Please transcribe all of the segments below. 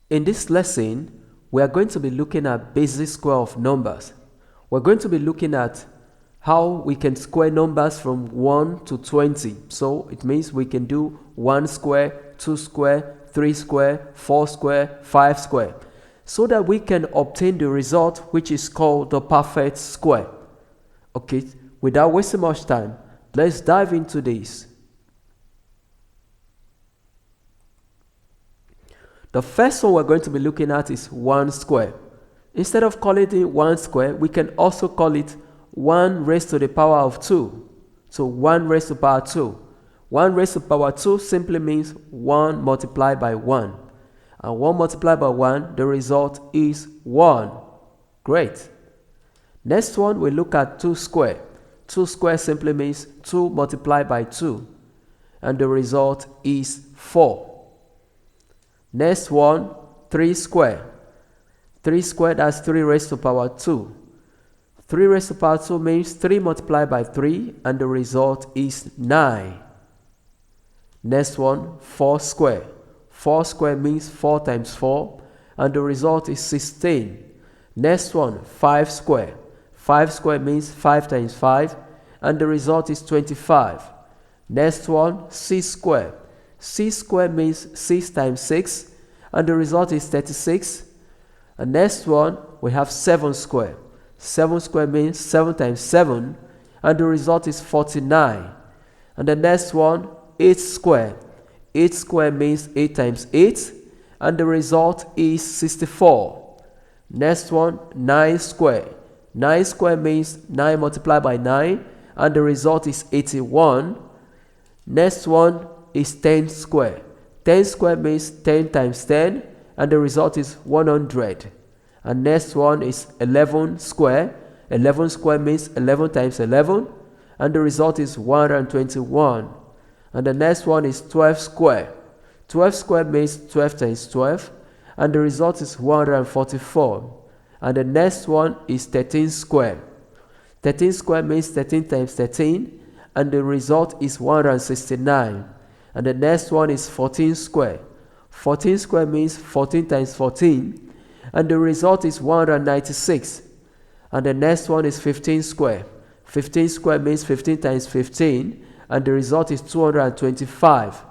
In this lesson, we are going to be looking at basic square of numbers. We're going to be looking at how we can square numbers from 1 to 20. So it means we can do 1 square, 2 square, 3 square, 4 square, 5 square, so that we can obtain the result which is called the perfect square. Okay, without wasting much time, let's dive into this. The first one we're going to be looking at is 1 square. Instead of calling it 1 square, we can also call it 1 raised to the power of 2. So 1 raised to the power 2. 1 raised to the power 2 simply means 1 multiplied by 1. And 1 multiplied by 1, the result is 1. Great. Next one, we look at 2 square. 2 square simply means 2 multiplied by 2. And the result is 4. Next one, 3 square. 3 square, that's 3 raised to the power 2. 3 raised to the power 2 means 3 multiplied by 3, and the result is 9. Next one, 4 square. 4 square means 4 times 4, and the result is 16. Next one, 5 square. 5 square means 5 times 5, and the result is 25. Next one, 6 square. 6 square means 6 times 6, and the result is 36. And next one, we have 7 square. 7 square means 7 times 7, and the result is 49. And the next one, 8 square. 8 square means 8 times 8, and the result is 64. Next one, 9 square. 9 square means 9 multiplied by 9, and the result is 81. Next one is 10 square. 10 square means 10 times 10, and the result is 100. And next one is 11 square. 11 square means 11 times 11, and the result is 121. And the next one is 12 square. 12 square means 12 times 12, and the result is 144. And the next one is 13 square. 13 square means 13 times 13, and the result is 169. And the next one is 14 square. 14 square means 14 times 14, and the result is 196. And the next one is 15 square. 15 square means 15 times 15, and the result is 225.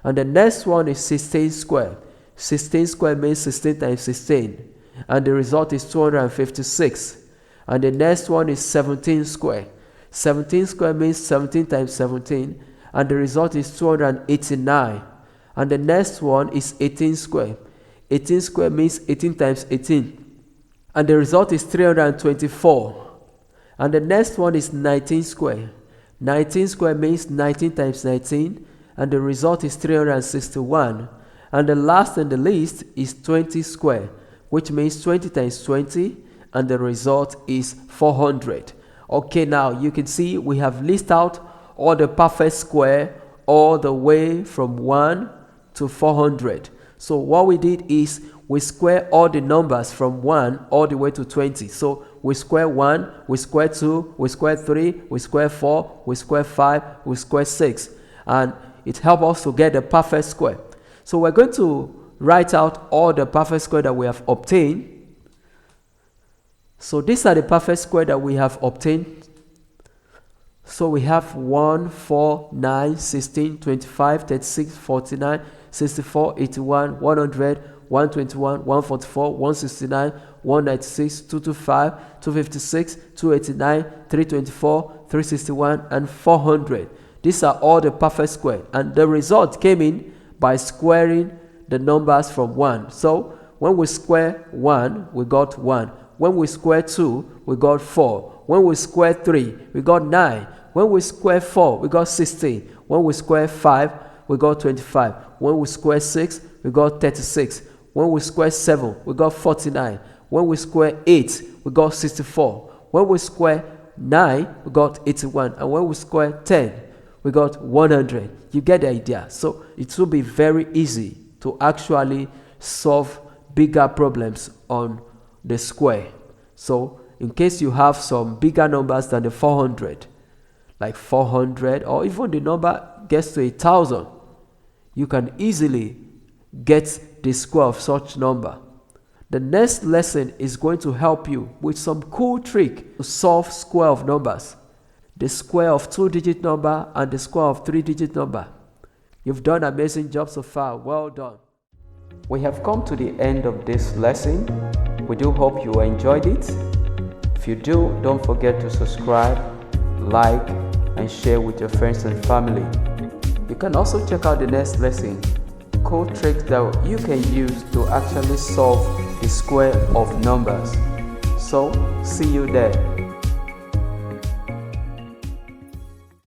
And the next one is 16 square. 16 square means 16 times 16, and the result is 256. And the next one is 17 square. 17 square means 17 times 17, and the result is 289. And the next one is 18 square. 18 square means 18 times 18, and the result is 324. And the next one is 19 square. 19 square means 19 times 19, and the result is 361. And the last in the list is 20 square, which means 20 times 20, and the result is 400. Okay, now you can see we have listed out all the perfect square all the way from 1 to 400. So what we did is we square all the numbers from 1 all the way to 20. So we square 1, we square 2, we square 3, we square 4, we square 5, we square 6. And it helps us to get the perfect square. So we're going to write out all the perfect square that we have obtained. So these are the perfect square that we have obtained. So we have 1, 4, 9, 16, 25, 36, 49, 64, 81, 100, 121, 144, 169, 196, 225, 256, 289, 324, 361, and 400. These are all the perfect square. And the result came in by squaring the numbers from 1. So when we square 1, we got 1. When we square 2, we got 4. When we square 3, we got 9. When we square 4, we got 16. When we square 5, we got 25. When we square 6, we got 36. When we square 7, we got 49. When we square 8, we got 64. When we square 9, we got 81. And when we square 10, we got 100. You get the idea. So it will be very easy to actually solve bigger problems on the square. So in case you have some bigger numbers than the 400, like 400, or even the number gets to 1,000, you can easily get the square of such number. The next lesson is going to help you with some cool trick to solve square of numbers. The square of 2-digit number and the square of 3-digit number. You've done an amazing job so far. Well done. We have come to the end of this lesson. We do hope you enjoyed it. If you do, don't forget to subscribe, like, and share with your friends and family. You can also check out the next lesson, cool tricks that you can use to actually solve the square of numbers. So, see you there.